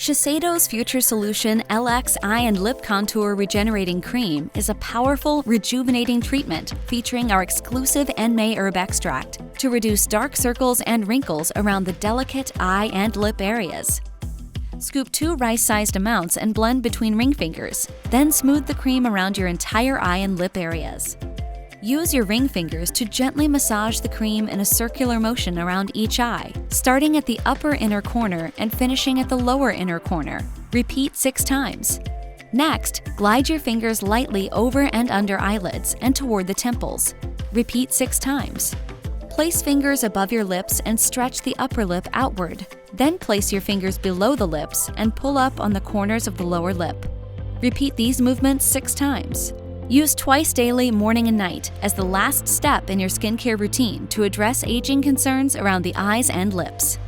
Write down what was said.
Shiseido's Future Solution LX Eye and Lip Contour Regenerating Cream is a powerful, rejuvenating treatment featuring our exclusive Enmei herb extract to reduce dark circles and wrinkles around the delicate eye and lip areas. Scoop 2 rice-sized amounts and blend between ring fingers, then smooth the cream around your entire eye and lip areas. Use your ring fingers to gently massage the cream in a circular motion around each eye, starting at the upper inner corner and finishing at the lower inner corner. Repeat 6 times. Next, glide your fingers lightly over and under eyelids and toward the temples. Repeat 6 times. Place fingers above your lips and stretch the upper lip outward. Then place your fingers below the lips and pull up on the corners of the lower lip. Repeat these movements 6 times. Use twice daily, morning and night, as the last step in your skincare routine to address aging concerns around the eyes and lips.